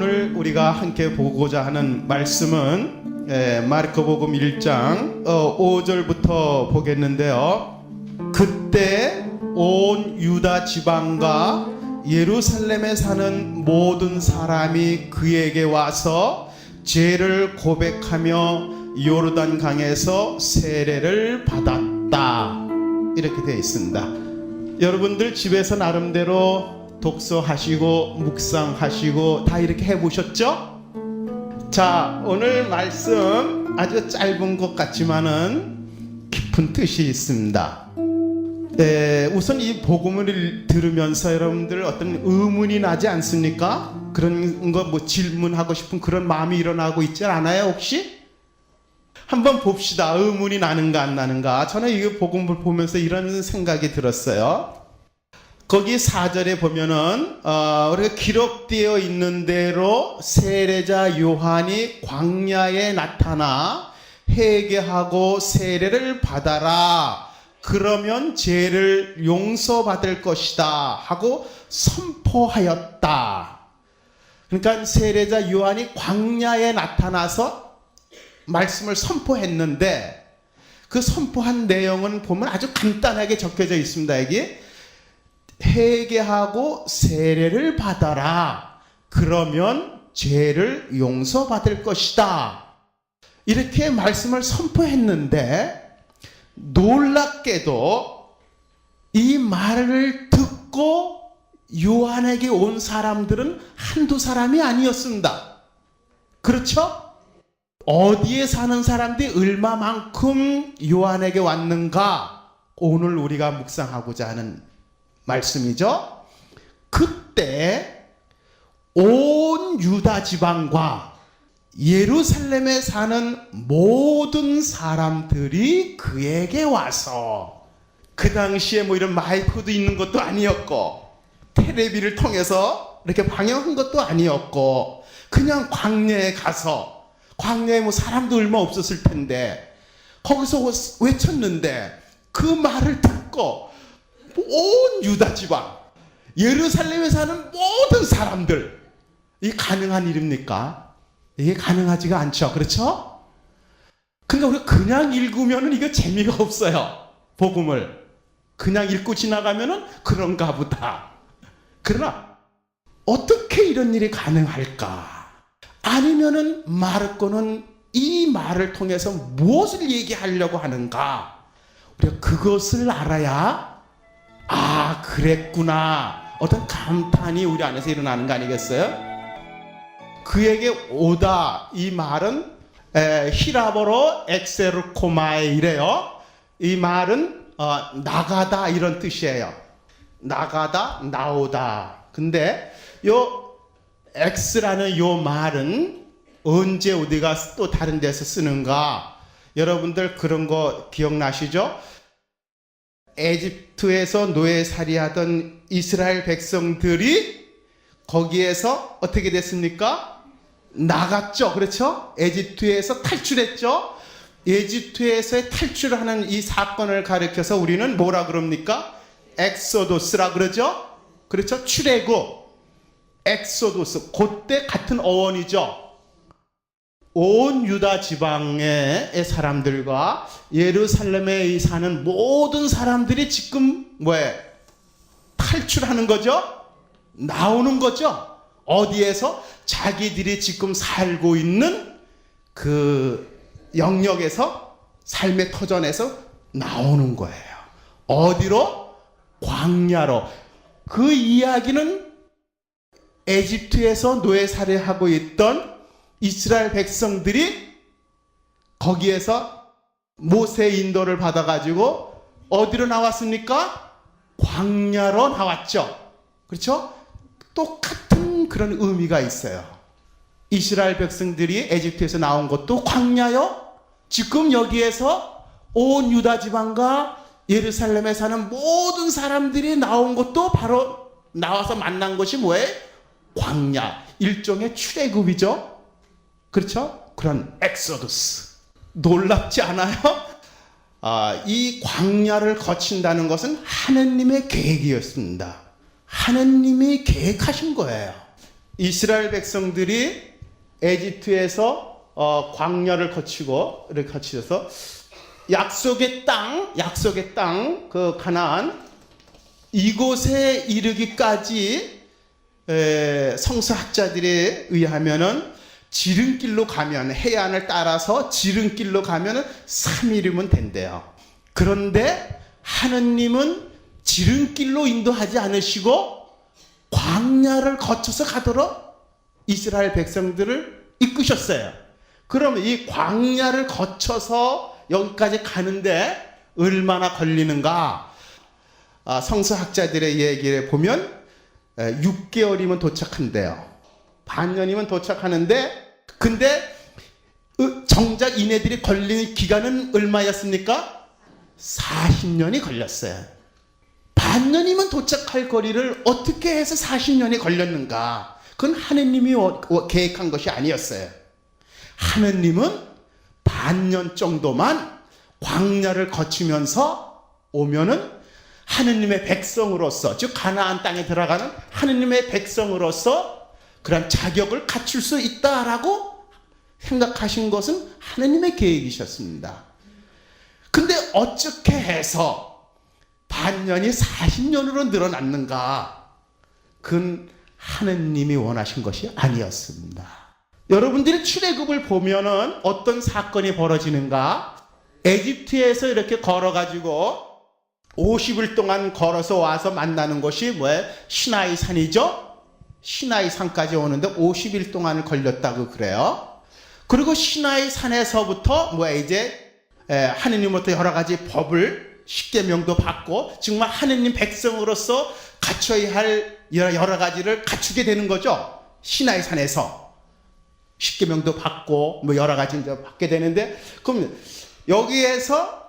오늘 우리가 함께 보고자 하는 말씀은 마르코복음 1장 5절부터 보겠는데요. 그때 온 유다 지방과 예루살렘에 사는 모든 사람이 그에게 와서 죄를 고백하며 요르단 강에서 세례를 받았다. 이렇게 되어 있습니다. 여러분들 집에서 나름대로 독서하시고 묵상하시고 다 이렇게 해보셨죠? 자, 오늘 말씀 아주 짧은 것 같지만은 깊은 뜻이 있습니다. 우선 이 복음을 들으면서 여러분들 어떤 의문이 나지 않습니까? 그런 거 뭐 질문하고 싶은 그런 마음이 일어나고 있지 않아요 혹시? 한번 봅시다. 의문이 나는가 안 나는가. 저는 이 복음을 보면서 이런 생각이 들었어요. 거기 4절에 보면은 우리가 기록되어 있는 대로 세례자 요한이 광야에 나타나 회개하고 세례를 받아라. 그러면 죄를 용서받을 것이다 하고 선포하였다. 그러니까 세례자 요한이 광야에 나타나서 말씀을 선포했는데 그 선포한 내용은 보면 아주 간단하게 적혀져 있습니다. 여기 회개하고 세례를 받아라. 그러면 죄를 용서받을 것이다. 이렇게 말씀을 선포했는데 놀랍게도 이 말을 듣고 요한에게 온 사람들은 한두 사람이 아니었습니다. 그렇죠? 어디에 사는 사람들이 얼마만큼 요한에게 왔는가? 오늘 우리가 묵상하고자 하는 말씀이죠. 그때 온 유다 지방과 예루살렘에 사는 모든 사람들이 그에게 와서, 그 당시에 뭐 이런 마이크도 있는 것도 아니었고 텔레비를 통해서 이렇게 방영한 것도 아니었고 그냥 광야에 가서, 광야에 뭐 사람도 얼마 없었을 텐데 거기서 외쳤는데 그 말을 듣고 온 유다 지방, 예루살렘에 사는 모든 사람들, 이게 가능한 일입니까? 이게 가능하지가 않죠. 그렇죠? 그러니까 우리가 그냥 읽으면 이거 재미가 없어요. 복음을 그냥 읽고 지나가면은 그런가 보다. 그러나 어떻게 이런 일이 가능할까? 아니면은 마르코는 이 말을 통해서 무엇을 얘기하려고 하는가? 우리가 그것을 알아야 그랬구나. 어떤 감탄이 우리 안에서 일어나는 거 아니겠어요? 그에게 오다, 이 말은 히라보로 엑세르코마에 이래요. 이 말은 나가다 이런 뜻이에요. 나가다, 나오다. 근데 요 엑스라는 요 말은 언제 어디가 또 다른 데서 쓰는가? 여러분들 그런 거 기억나시죠? 에집트에서 노예살이하던 이스라엘 백성들이 거기에서 어떻게 됐습니까? 나갔죠. 그렇죠? 에집트에서 탈출했죠. 에집트에서의 탈출하는 이 사건을 가리켜서 우리는 뭐라 그럽니까? 엑소도스라 그러죠. 그렇죠? 출애굽, 엑소도스, 그때 같은 어원이죠. 온 유다 지방의 사람들과 예루살렘에 사는 모든 사람들이 지금 탈출하는 거죠? 나오는 거죠? 어디에서? 자기들이 지금 살고 있는 그 영역에서, 삶의 터전에서 나오는 거예요. 어디로? 광야로. 그 이야기는 에집트에서 노예살이하고 있던 이스라엘 백성들이 거기에서 모세의 인도를 받아가지고 어디로 나왔습니까? 광야로 나왔죠. 그렇죠? 똑같은 그런 의미가 있어요. 이스라엘 백성들이 에집트에서 나온 것도 광야요. 지금 여기에서 온 유다 지방과 예루살렘에 사는 모든 사람들이 나온 것도 바로 나와서 만난 것이 뭐예요? 광야. 일종의 출애굽이죠. 그렇죠? 그런 엑소더스. 놀랍지 않아요? 이 광야를 거친다는 것은 하느님의 계획이었습니다. 하느님이 계획하신 거예요. 이스라엘 백성들이 에집트에서 광야를 거치고 이렇게 거치셔서 약속의 땅, 그 가나안 이곳에 이르기까지 성서학자들에 의하면은 지름길로 가면 해안을 따라서 지름길로 가면은 3일이면 된대요. 그런데 하느님은 지름길로 인도하지 않으시고 광야를 거쳐서 가도록 이스라엘 백성들을 이끄셨어요. 그러면 이 광야를 거쳐서 여기까지 가는데 얼마나 걸리는가? 성서학자들의 얘기를 보면 6개월이면 도착한대요. 반년이면 도착하는데, 근데 정작 이네들이 걸리는 기간은 얼마였습니까? 40년이 걸렸어요. 반년이면 도착할 거리를 어떻게 해서 40년이 걸렸는가? 그건 하느님이 계획한 것이 아니었어요. 하느님은 반년 정도만 광야를 거치면서 오면은 하느님의 백성으로서, 즉 가나안 땅에 들어가는 하느님의 백성으로서 그런 자격을 갖출 수 있다라고 생각하신 것은 하느님의 계획이셨습니다. 근데 어떻게 해서 반년이 40년으로 늘어났는가? 그건 하느님이 원하신 것이 아니었습니다. 여러분들이 출애굽을 보면은 어떤 사건이 벌어지는가? 에집트에서 이렇게 걸어가지고 50일 동안 걸어서 와서 만나는 곳이 뭐예요? 시나이 산이죠? 시나이 산까지 오는데 50일 동안을 걸렸다고 그래요. 그리고 시나이 산에서부터 이제 하느님으로부터 여러 가지 법을 십계명도 받고 정말 하느님 백성으로서 갖춰야 할 여러 가지를 갖추게 되는 거죠. 시나이 산에서 십계명도 받고 여러 가지 받게 되는데, 그럼 여기에서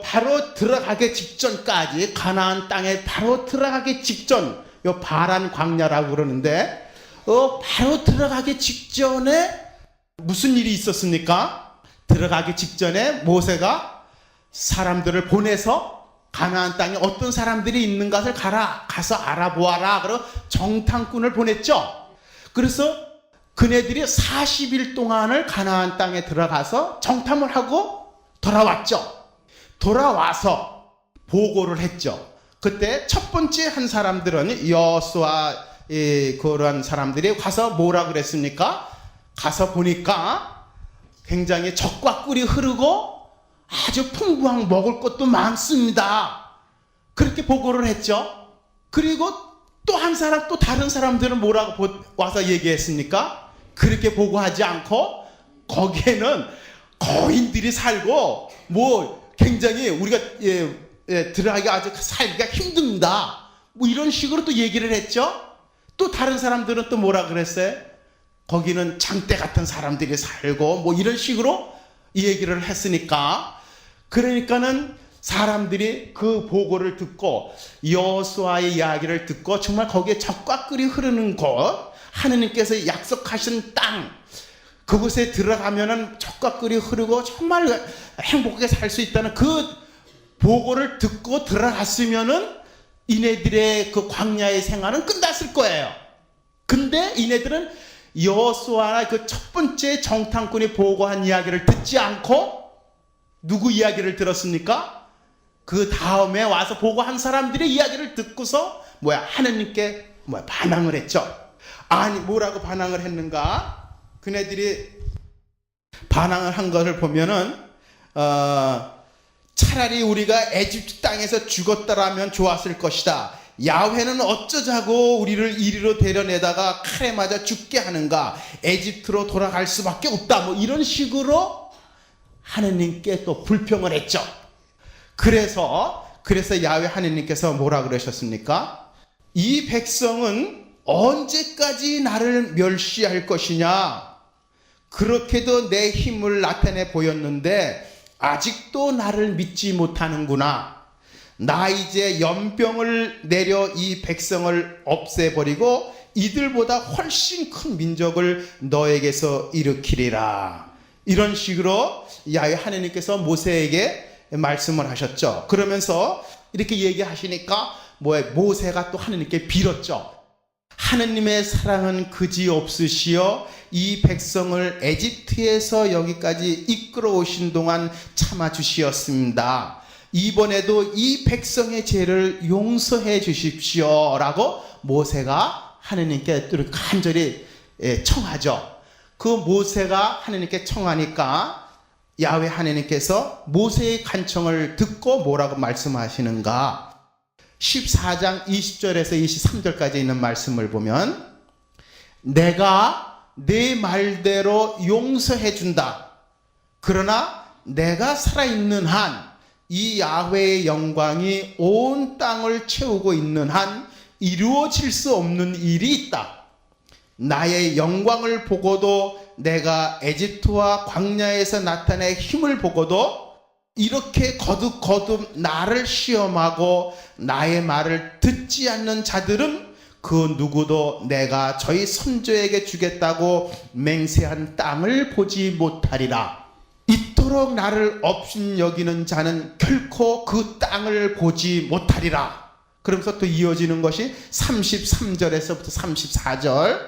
바로 들어가기 직전까지 가나안 땅에 바로 들어가기 직전, 바란 광야라고 그러는데 바로 들어가기 직전에 무슨 일이 있었습니까? 들어가기 직전에 모세가 사람들을 보내서 가나안 땅에 어떤 사람들이 있는 것을 가서 알아보아라. 그리고 정탐꾼을 보냈죠. 그래서 그네들이 40일 동안을 가나안 땅에 들어가서 정탐을 하고 돌아왔죠. 돌아와서 보고를 했죠. 그때 첫 번째 한 사람들은 여호수아 그런 사람들이 가서 뭐라 그랬습니까? 가서 보니까 굉장히 젖과 꿀이 흐르고 아주 풍부한 먹을 것도 많습니다. 그렇게 보고를 했죠. 그리고 또 한 사람, 또 다른 사람들은 뭐라고 와서 얘기했습니까? 그렇게 보고하지 않고 거기에는 거인들이 살고 굉장히 우리가 들어가기 아주 살기가 힘듭니다. 이런 식으로 또 얘기를 했죠. 또 다른 사람들은 또 뭐라 그랬어요? 거기는 장대 같은 사람들이 살고 이런 식으로 얘기를 했으니까, 그러니까는 사람들이 그 보고를 듣고 여호수아의 이야기를 듣고 정말 거기에 젖과 꿀이 흐르는 곳, 하느님께서 약속하신 땅, 그곳에 들어가면은 젖과 꿀이 흐르고 정말 행복하게 살 수 있다는 그 보고를 듣고 들어갔으면은 이네들의 그 광야의 생활은 끝났을 거예요. 근데 이네들은 여호수아나 그 첫 번째 정탐꾼이 보고한 이야기를 듣지 않고 누구 이야기를 들었습니까? 그 다음에 와서 보고한 사람들의 이야기를 듣고서 하느님께 반항을 했죠. 아니, 뭐라고 반항을 했는가? 그네들이 반항을 한 것을 보면은 차라리 우리가 에집트 땅에서 죽었더라면 좋았을 것이다. 야훼는 어쩌자고 우리를 이리로 데려내다가 칼에 맞아 죽게 하는가? 에집트로 돌아갈 수밖에 없다. 이런 식으로 하느님께 또 불평을 했죠. 그래서 야훼 하느님께서 뭐라 그러셨습니까? 이 백성은 언제까지 나를 멸시할 것이냐? 그렇게도 내 힘을 나타내 보였는데 아직도 나를 믿지 못하는구나. 나 이제 연병을 내려 이 백성을 없애버리고 이들보다 훨씬 큰 민족을 너에게서 일으키리라. 이런 식으로 야훼 하느님께서 모세에게 말씀을 하셨죠. 그러면서 이렇게 얘기하시니까 모세가 또 하느님께 빌었죠. 하느님의 사랑은 그지없으시어 이 백성을 에집트에서 여기까지 이끌어 오신 동안 참아주시었습니다. 이번에도 이 백성의 죄를 용서해 주십시오 라고 모세가 하느님께 간절히 청하죠. 그 모세가 하느님께 청하니까 야훼 하느님께서 모세의 간청을 듣고 뭐라고 말씀하시는가? 14장 20절에서 23절까지 있는 말씀을 보면 내가 네 말대로 용서해 준다. 그러나 내가 살아있는 한 이 야훼의 영광이 온 땅을 채우고 있는 한 이루어질 수 없는 일이 있다. 나의 영광을 보고도 내가 에집트와 광야에서 나타내 힘을 보고도 이렇게 거듭 나를 시험하고 나의 말을 듣지 않는 자들은 그 누구도 내가 저희 선조에게 주겠다고 맹세한 땅을 보지 못하리라. 이토록 나를 업신여기는 자는 결코 그 땅을 보지 못하리라. 그러면서 또 이어지는 것이 33절에서부터 34절.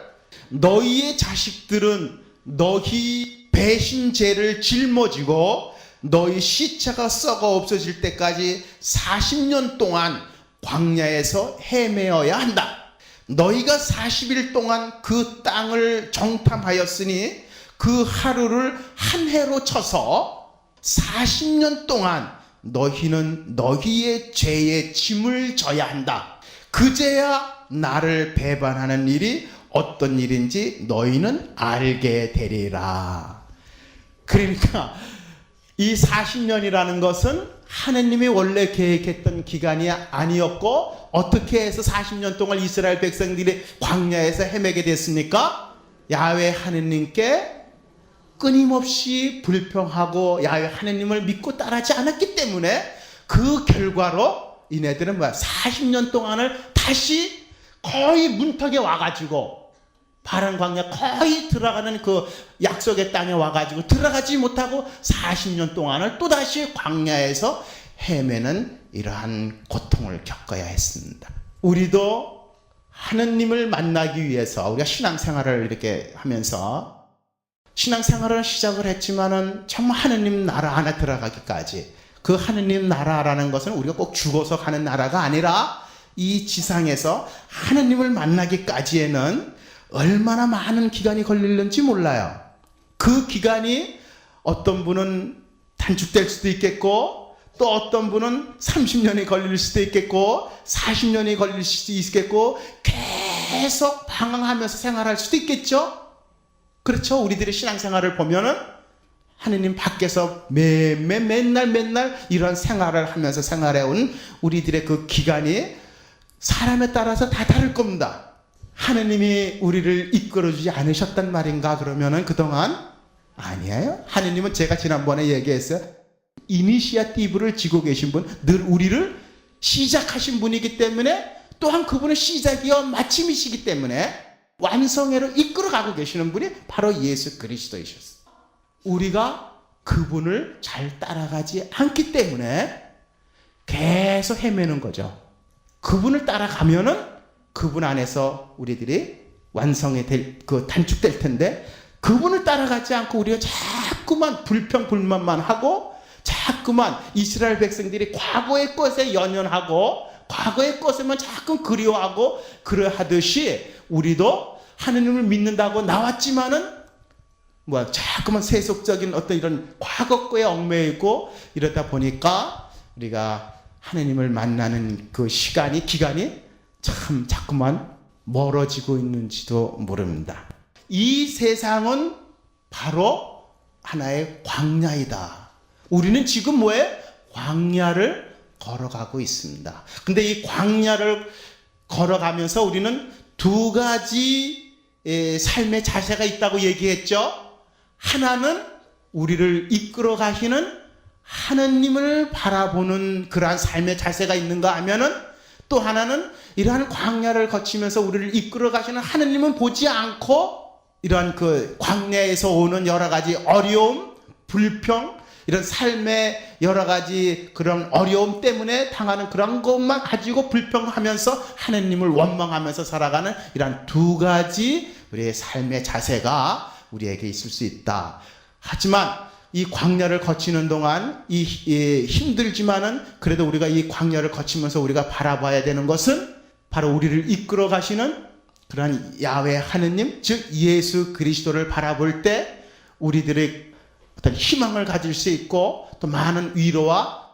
너희의 자식들은 너희 배신죄를 짊어지고 너희 시체가 썩어 없어질 때까지 40년 동안 광야에서 헤매어야 한다. 너희가 40일 동안 그 땅을 정탐하였으니 그 하루를 한 해로 쳐서 40년 동안 너희는 너희의 죄의 짐을 져야 한다. 그제야 나를 배반하는 일이 어떤 일인지 너희는 알게 되리라. 그러니까 이 40년이라는 것은 하느님이 원래 계획했던 기간이 아니었고 어떻게 해서 40년 동안 이스라엘 백성들이 광야에서 헤매게 됐습니까? 야훼 하느님께 끊임없이 불평하고 야훼 하느님을 믿고 따르지 않았기 때문에 그 결과로 이네들은 40년 동안을 다시 거의 문턱에 와가지고 파란 광야 거의 들어가는 그 약속의 땅에 와가지고 들어가지 못하고 40년 동안을 또다시 광야에서 헤매는 이러한 고통을 겪어야 했습니다. 우리도 하느님을 만나기 위해서 우리가 신앙생활을 이렇게 하면서 신앙생활을 시작을 했지만은 정말 하느님 나라 안에 들어가기까지 그 하느님 나라라는 것은 우리가 꼭 죽어서 가는 나라가 아니라 이 지상에서 하느님을 만나기까지에는 얼마나 많은 기간이 걸리는지 몰라요. 그 기간이 어떤 분은 단축될 수도 있겠고 또 어떤 분은 30년이 걸릴 수도 있겠고 40년이 걸릴 수도 있겠고 계속 방황하면서 생활할 수도 있겠죠. 그렇죠. 우리들의 신앙생활을 보면은 하느님 밖에서 맨날 이런 생활을 하면서 생활해온 우리들의 그 기간이 사람에 따라서 다 다를 겁니다. 하느님이 우리를 이끌어주지 않으셨단 말인가 그러면은 그동안 아니에요. 하느님은 제가 지난번에 얘기했어요. 이니시아티브를 쥐고 계신 분, 늘 우리를 시작하신 분이기 때문에 또한 그분의 시작이요 마침이시기 때문에 완성회로 이끌어가고 계시는 분이 바로 예수 그리스도이셨어요. 우리가 그분을 잘 따라가지 않기 때문에 계속 헤매는 거죠. 그분을 따라가면은 그분 안에서 우리들이 완성이 단축될 텐데 그분을 따라가지 않고 우리가 자꾸만 불평불만만 하고 자꾸만 이스라엘 백성들이 과거의 것에 연연하고 과거의 것에만 자꾸 그리워하고 그러하듯이 우리도 하느님을 믿는다고 나왔지만은 자꾸만 세속적인 어떤 이런 과거 거에 얽매이고 이러다 보니까 우리가 하느님을 만나는 그 기간이 참 자꾸만 멀어지고 있는지도 모릅니다. 이 세상은 바로 하나의 광야이다. 우리는 지금 광야를 걸어가고 있습니다. 근데 이 광야를 걸어가면서 우리는 두 가지 삶의 자세가 있다고 얘기했죠. 하나는 우리를 이끌어 가시는 하느님을 바라보는 그러한 삶의 자세가 있는가 하면은 또 하나는 이러한 광야를 거치면서 우리를 이끌어 가시는 하느님은 보지 않고 이러한 그 광야에서 오는 여러 가지 어려움, 불평 이런 삶의 여러 가지 그런 어려움 때문에 당하는 그런 것만 가지고 불평하면서 하느님을 원망하면서 살아가는 이런 두 가지 우리의 삶의 자세가 우리에게 있을 수 있다. 하지만 이 광야를 거치는 동안 힘들지만은 그래도 우리가 이 광야를 거치면서 우리가 바라봐야 되는 것은 바로 우리를 이끌어 가시는 그러한 야훼 하느님, 즉 예수 그리스도를 바라볼 때 우리들의 어떤 희망을 가질 수 있고 또 많은 위로와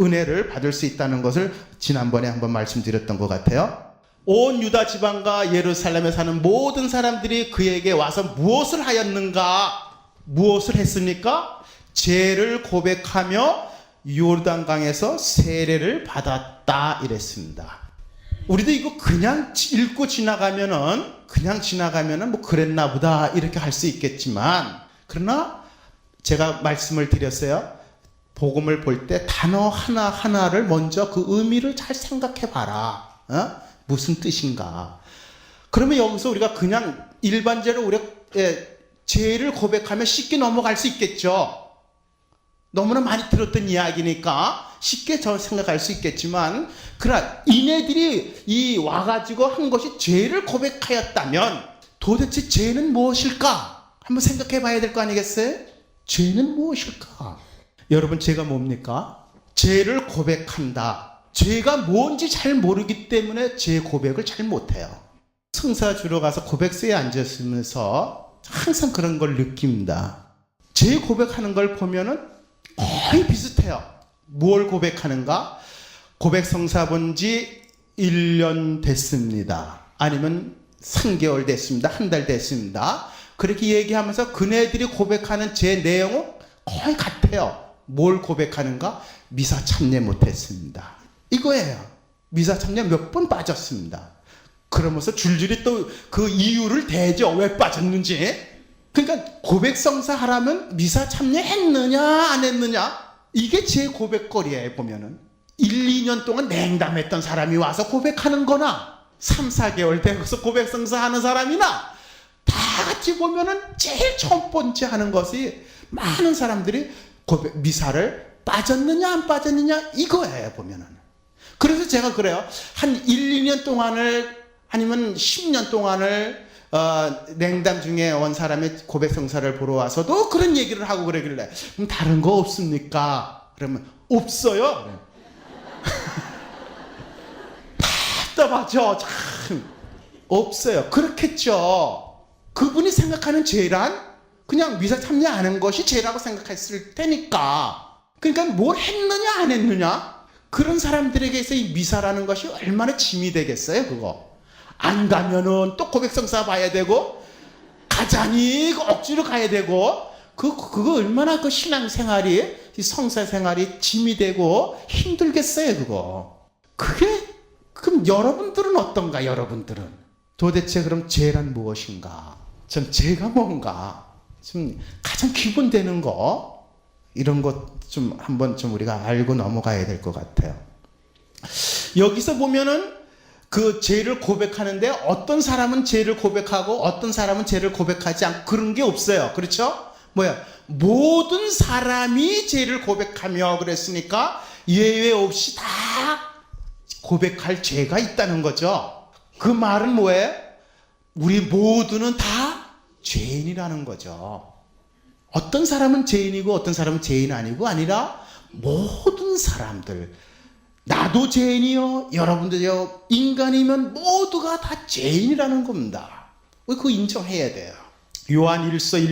은혜를 받을 수 있다는 것을 지난번에 한번 말씀드렸던 것 같아요. 온 유다 지방과 예루살렘에 사는 모든 사람들이 그에게 와서 무엇을 하였는가? 무엇을 했습니까? 죄를 고백하며 요르단강에서 세례를 받았다 이랬습니다. 우리도 이거 그냥 읽고 지나가면은 뭐 그랬나 보다 이렇게 할 수 있겠지만, 그러나 제가 말씀을 드렸어요. 복음을 볼 때 단어 하나하나를 먼저 그 의미를 잘 생각해 봐라. 무슨 뜻인가? 그러면 여기서 우리가 그냥 일반적으로 우리가 죄를 고백하면 쉽게 넘어갈 수 있겠죠. 너무나 많이 들었던 이야기니까 쉽게 저 생각할 수 있겠지만, 그러나 이네들이 이 와가지고 한 것이 죄를 고백하였다면 도대체 죄는 무엇일까? 한번 생각해 봐야 될 거 아니겠어요? 죄는 무엇일까? 여러분, 죄가 뭡니까? 죄를 고백한다. 죄가 뭔지 잘 모르기 때문에 죄 고백을 잘 못해요. 성사 주러 가서 고백소에 앉았으면서 항상 그런 걸 느낍니다. 죄 고백하는 걸 보면은 거의 비슷해요. 뭘 고백하는가? 고백 성사 본 지 1년 됐습니다. 아니면 3개월 됐습니다. 한 달 됐습니다. 그렇게 얘기하면서 그네들이 고백하는 제 내용은 거의 같아요. 뭘 고백하는가? 미사 참여 못했습니다. 이거예요. 미사 참여 몇 번 빠졌습니다. 그러면서 줄줄이 또 그 이유를 대죠. 왜 빠졌는지. 그러니까 고백 성사하라면 미사 참여했느냐 안 했느냐, 이게 제 고백거리에 보면은 1, 2년 동안 냉담했던 사람이 와서 고백하는 거나 3, 4개월 되고서 고백 성사하는 사람이나 다 같이 보면은 제일 첫 번째 하는 것이 많은 사람들이 고백 미사를 빠졌느냐 안 빠졌느냐 이거예요 보면은. 그래서 제가 그래요. 한 1, 2년 동안을 아니면 10년 동안을 냉담 중에 온 사람의 고백 성사를 보러 와서도 그런 얘기를 하고 그러길래, 그럼 다른 거 없습니까? 그러면 없어요. 답답하죠. 참 없어요. 그렇겠죠. 그분이 생각하는 죄란 그냥 미사 참여 안 한 것이 죄라고 생각했을 테니까. 그러니까 뭘 했느냐 안 했느냐, 그런 사람들에게서 이 미사라는 것이 얼마나 짐이 되겠어요. 그거 안 가면은 또 고백성사 봐야 되고, 가자니 억지로 가야 되고, 그거 얼마나 그 신앙생활이, 성사생활이 짐이 되고 힘들겠어요. 그럼 여러분들은 어떤가? 여러분들은 도대체 그럼 죄란 무엇인가? 전 죄가 뭔가 좀 가장 기본 되는 거, 이런 것 좀 한번 좀 우리가 알고 넘어가야 될 것 같아요. 여기서 보면은 그 죄를 고백하는데 어떤 사람은 죄를 고백하고 어떤 사람은 죄를 고백하지 않고 그런 게 없어요. 그렇죠? 모든 사람이 죄를 고백하며 그랬으니까 예외 없이 다 고백할 죄가 있다는 거죠. 그 말은 뭐예요? 우리 모두는 다 죄인이라는 거죠. 어떤 사람은 죄인이고 어떤 사람은 죄인 아니고 아니라 모든 사람들, 나도 죄인이요, 여러분들요, 인간이면 모두가 다 죄인이라는 겁니다. 그거 인정해야 돼요. 요한 1서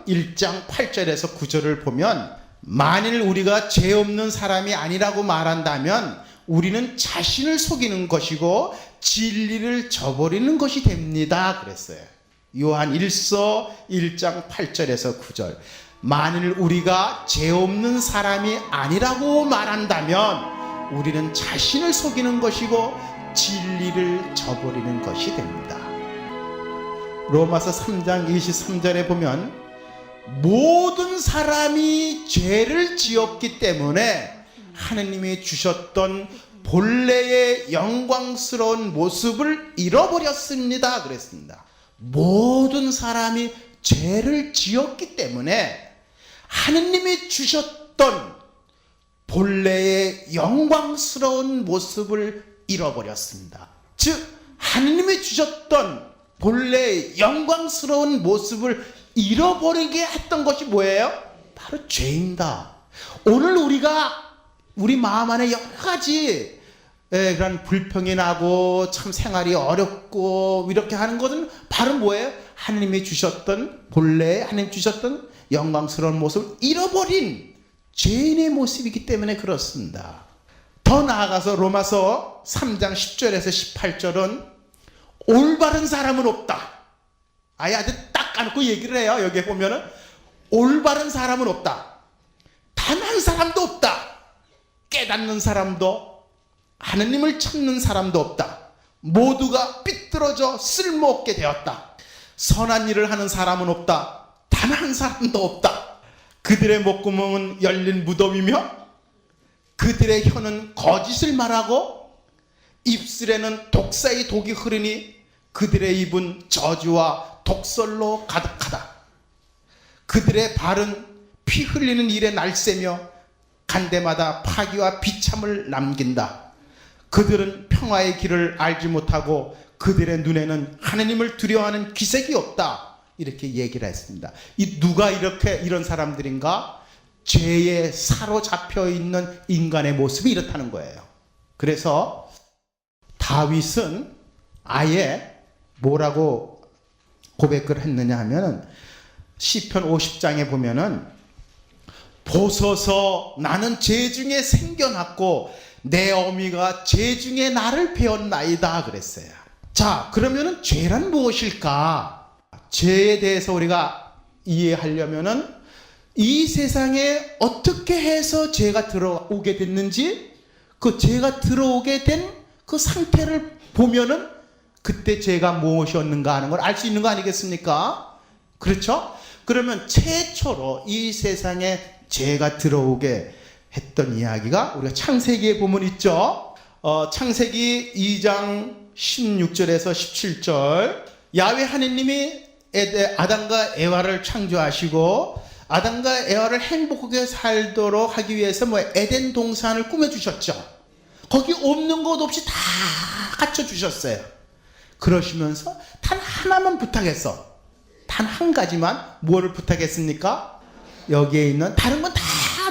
1장 8절에서 9절을 보면, 만일 우리가 죄 없는 사람이 아니라고 말한다면 우리는 자신을 속이는 것이고 진리를 저버리는 것이 됩니다. 그랬어요. 요한 1서 1장 8절에서 9절. 만일 우리가 죄 없는 사람이 아니라고 말한다면 우리는 자신을 속이는 것이고 진리를 저버리는 것이 됩니다. 로마서 3장 23절에 보면, 모든 사람이 죄를 지었기 때문에 하느님이 주셨던 본래의 영광스러운 모습을 잃어버렸습니다. 그랬습니다. 모든 사람이 죄를 지었기 때문에 하느님이 주셨던 주셨던 본래의 영광스러운 모습을 잃어버렸습니다. 즉 하느님이 주셨던 본래의 영광스러운 모습을 잃어버리게 했던 것이 뭐예요? 바로 죄입니다. 오늘 우리 마음 안에 여러 가지 그런 불평이 나고 참 생활이 어렵고 이렇게 하는 것은 바로 뭐예요? 하느님이 주셨던 본래 하느님 주셨던 영광스러운 모습을 잃어버린 죄인의 모습이기 때문에 그렇습니다. 더 나아가서 로마서 3장 10절에서 18절은 올바른 사람은 없다. 아주 딱 까놓고 얘기를 해요. 여기에 보면은 올바른 사람은 없다. 단 한 사람도 없다. 깨닫는 사람도 하느님을 찾는 사람도 없다. 모두가 삐뚤어져 쓸모없게 되었다. 선한 일을 하는 사람은 없다. 단 한 사람도 없다. 그들의 목구멍은 열린 무덤이며 그들의 혀는 거짓을 말하고 입술에는 독사의 독이 흐르니 그들의 입은 저주와 독설로 가득하다. 그들의 발은 피 흘리는 일에 날새며 간데마다 파기와 비참을 남긴다. 그들은 평화의 길을 알지 못하고 그들의 눈에는 하느님을 두려워하는 기색이 없다. 이렇게 얘기를 했습니다. 누가 이런 사람들인가? 죄에 사로잡혀 있는 인간의 모습이 이렇다는 거예요. 그래서 다윗은 아예 뭐라고 고백을 했느냐 하면은 시편 50장에 보면은 보소서 나는 죄 중에 생겨났고 내 어미가 죄 중에 나를 배웠나이다 그랬어요. 자, 그러면은 죄란 무엇일까? 죄에 대해서 우리가 이해하려면은 이 세상에 어떻게 해서 죄가 들어오게 됐는지 그 죄가 들어오게 된 그 상태를 보면은 그때 죄가 무엇이었는가 하는 걸 알 수 있는 거 아니겠습니까? 그렇죠? 그러면 최초로 이 세상에 죄가 들어오게 했던 이야기가 우리가 창세기에 보면 있죠. 창세기 2장 16절에서 17절 야훼 하느님이 아담과 에와를 창조하시고 아담과 에와를 행복하게 살도록 하기 위해서 에덴 동산을 꾸며주셨죠. 거기 없는 것 없이 다 갖춰주셨어요. 그러시면서 단 하나만 부탁했어. 단 한 가지만 뭐를 부탁했습니까? 여기에 있는 다른 건 다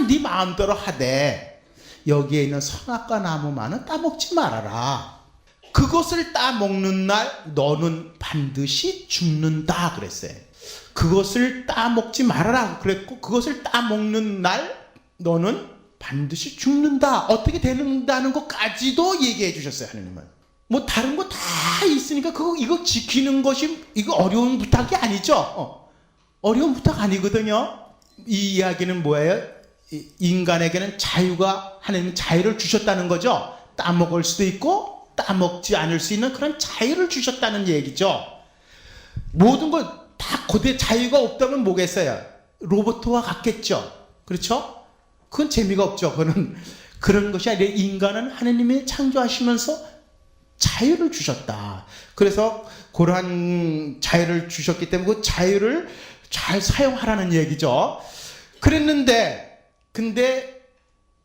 네 마음대로 하되 여기에 있는 선악과 나무만은 따먹지 말아라. 그것을 따먹는 날 너는 반드시 죽는다 그랬어요. 그것을 따먹지 말아라 그랬고 그것을 따먹는 날 너는 반드시 죽는다. 어떻게 되는다는 것까지도 얘기해 주셨어요. 하느님은 다른 거 다 있으니까 이거 지키는 것이 이거 어려운 부탁이 아니죠. 어려운 부탁 아니거든요. 이 이야기는 뭐예요? 인간에게는 하느님 자유를 주셨다는 거죠. 따먹을 수도 있고 따먹지 않을 수 있는 그런 자유를 주셨다는 얘기죠. 모든 걸 다 고대 자유가 없다면 뭐겠어요? 로봇과 같겠죠. 그렇죠? 그건 재미가 없죠. 그런 것이 아니라 인간은 하느님이 창조하시면서 자유를 주셨다. 그래서 그러한 자유를 주셨기 때문에 그 자유를 잘 사용하라는 얘기죠. 근데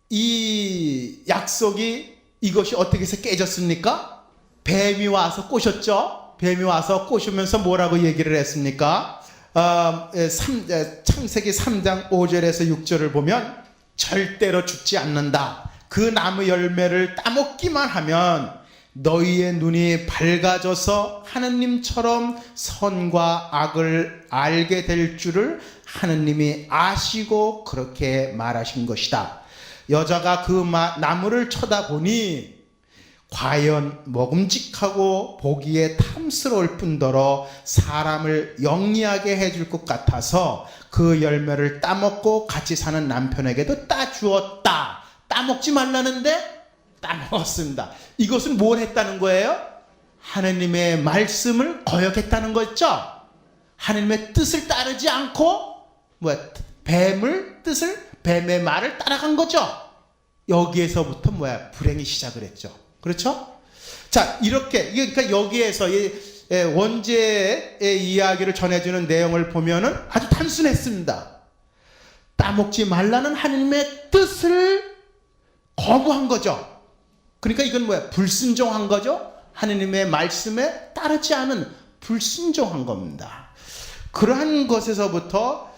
이 약속이 이것이 어떻게 해서 깨졌습니까? 뱀이 와서 꼬셨죠. 뱀이 와서 꼬시면서 뭐라고 얘기를 했습니까? 창세기 3장 5절에서 6절을 보면 절대로 죽지 않는다. 그 나무 열매를 따먹기만 하면 너희의 눈이 밝아져서 하느님처럼 선과 악을 알게 될 줄을 하느님이 아시고 그렇게 말하신 것이다. 여자가 그 나무를 쳐다보니 과연 먹음직하고 보기에 탐스러울 뿐더러 사람을 영리하게 해줄 것 같아서 그 열매를 따먹고 같이 사는 남편에게도 따주었다. 따먹지 말라는데 따먹었습니다. 이것은 뭘 했다는 거예요? 하느님의 말씀을 거역했다는 거죠. 하느님의 뜻을 따르지 않고 뱀의 말을 따라간 거죠. 여기에서부터 불행이 시작을 했죠. 그렇죠? 자, 그러니까 여기에서 원죄의 이야기를 전해주는 내용을 보면은 아주 단순했습니다. 따먹지 말라는 하나님의 뜻을 거부한 거죠. 그러니까 이건 뭐야? 불순종한 거죠. 하나님의 말씀에 따르지 않은 불순종한 겁니다. 그러한 것에서부터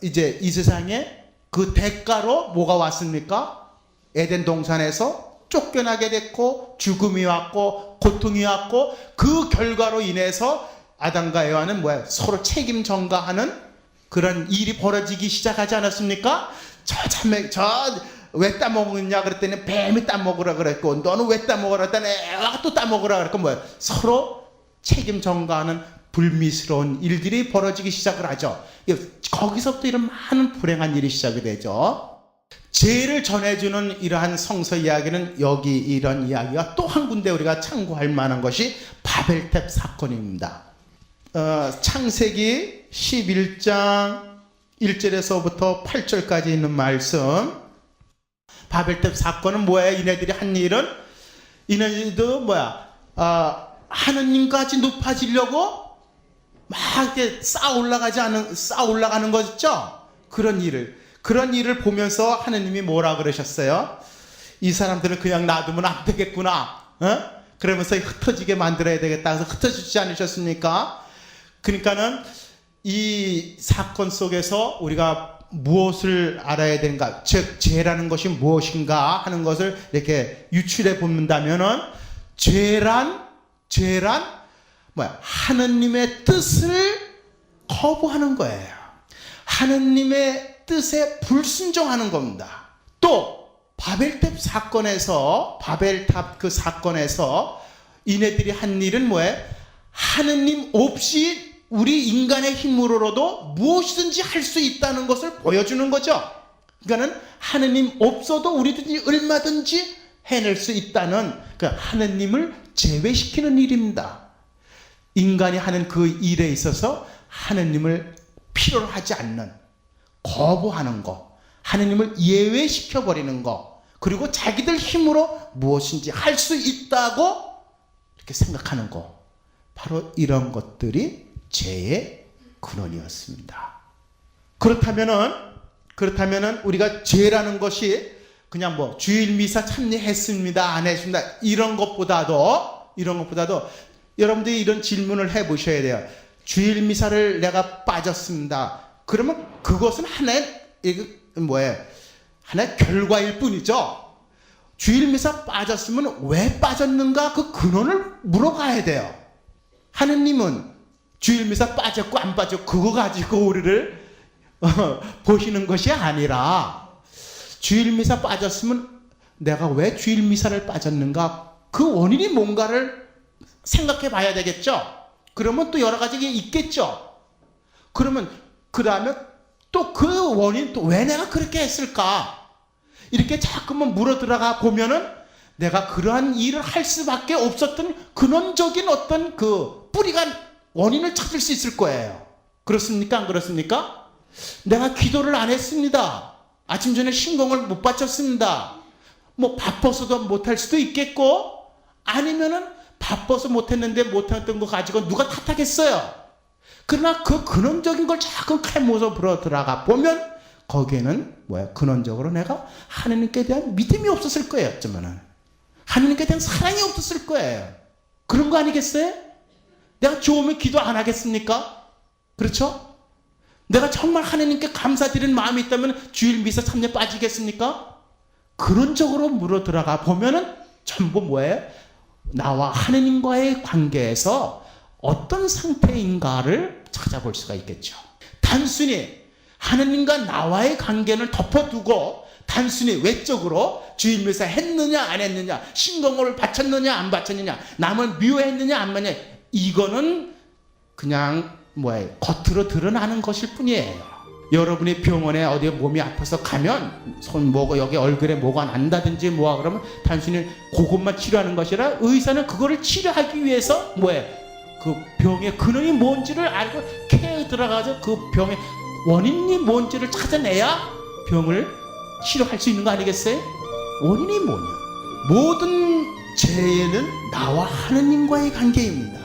이제 이 세상에 그 대가로 뭐가 왔습니까? 에덴 동산에서 쫓겨나게 됐고, 죽음이 왔고, 고통이 왔고, 그 결과로 인해서 아담과 에와는 뭐야? 서로 책임 전가하는 그런 일이 벌어지기 시작하지 않았습니까? 왜 따먹느냐 그랬더니 뱀이 따먹으라 그랬고, 너는 왜 따먹으라 그랬더니 에와가 또 따먹으라 그랬고, 뭐야? 서로 책임 전가하는 불미스러운 일들이 벌어지기 시작을 하죠. 거기서부터 이런 많은 불행한 일이 시작이 되죠. 죄를 전해주는 이러한 성서 이야기는 여기 이런 이야기가 또 한 군데 우리가 참고할 만한 것이 바벨탑 사건입니다. 창세기 11장 1절에서부터 8절까지 있는 말씀. 바벨탑 사건은 뭐예요? 이네들이 한 일은, 이네들도 뭐야? 하느님까지 높아지려고 막 이렇게 쌓아 올라가는 거죠? 그런 일을 보면서 하느님이 뭐라 그러셨어요? 이 사람들은 그냥 놔두면 안 되겠구나. 그러면서 흩어지게 만들어야 되겠다. 그래서 흩어지지 않으셨습니까? 그러니까는 이 사건 속에서 우리가 무엇을 알아야 되는가, 즉 죄라는 것이 무엇인가 하는 것을 이렇게 유출해 본다면은 죄란 뭐야? 하느님의 뜻을 거부하는 거예요. 하느님의 뜻에 불순종하는 겁니다. 또 바벨탑 그 사건에서 이네들이 한 일은 뭐예요? 하느님 없이 우리 인간의 힘으로도 무엇이든지 할 수 있다는 것을 보여주는 거죠. 그러니까는 하느님 없어도 우리든지 얼마든지 해낼 수 있다는 그 하느님을 제외시키는 일입니다. 인간이 하는 그 일에 있어서 하느님을 필요로 하지 않는, 거부하는 거, 하느님을 예외시켜 버리는 거, 그리고 자기들 힘으로 무엇인지 할 수 있다고 이렇게 생각하는 거, 바로 이런 것들이 죄의 근원이었습니다. 그렇다면은 우리가 죄라는 것이 그냥 뭐 주일 미사 참여했습니다, 안 했습니다, 이런 것보다도 여러분들이 이런 질문을 해보셔야 돼요. 주일 미사를 내가 빠졌습니다. 그러면 그것은 하나의 결과일 뿐이죠. 주일 미사 빠졌으면 왜 빠졌는가, 그 근원을 물어가야 돼요. 하느님은 주일 미사 빠졌고 안 빠졌고 그거 가지고 우리를 보시는 것이 아니라, 주일 미사 빠졌으면 내가 왜 주일 미사를 빠졌는가, 그 원인이 뭔가를 생각해 봐야 되겠죠. 그러면 또 여러 가지 게 있겠죠. 그러면 그 다음에 또 그 원인, 또 왜 내가 그렇게 했을까, 이렇게 자꾸만 물어 들어가 보면은 내가 그러한 일을 할 수밖에 없었던 근원적인 어떤 그 뿌리가, 원인을 찾을 수 있을 거예요. 그렇습니까? 안 그렇습니까? 내가 기도를 안 했습니다. 아침 전에 신공을 못 바쳤습니다. 뭐 바빠서도 못할 수도 있겠고, 아니면은 바빠서 못했는데 못했던 거 가지고 누가 탓하겠어요. 그러나 그 근원적인 걸 자꾸 칼모서 불어 들어가 보면 거기에는 뭐야? 근원적으로 내가 하느님께 대한 믿음이 없었을 거예요. 어쩌면은 하느님께 대한 사랑이 없었을 거예요. 그런 거 아니겠어요? 내가 좋으면 기도 안 하겠습니까? 그렇죠? 내가 정말 하느님께 감사드리는 마음이 있다면 주일 미사 참여 빠지겠습니까? 근원적으로 물어 들어가 보면은 전부 뭐예요? 나와 하느님과의 관계에서 어떤 상태인가를 찾아볼 수가 있겠죠. 단순히 하느님과 나와의 관계를 덮어두고 단순히 외적으로 주일 미사 했느냐 안 했느냐, 신공을 바쳤느냐 안 바쳤느냐, 남을 미워했느냐 안 미워했느냐, 이거는 그냥 겉으로 드러나는 것일 뿐이에요. 여러분이 병원에 어디 몸이 아파서 가면 여기 얼굴에 뭐가 난다든지 그러면 단순히 그것만 치료하는 것이라, 의사는 그거를 치료하기 위해서 그 병의 근원이 뭔지를 알고 캐어 들어가서 그 병의 원인이 뭔지를 찾아내야 병을 치료할 수 있는 거 아니겠어요? 원인이 뭐냐? 모든 죄는 나와 하느님과의 관계입니다.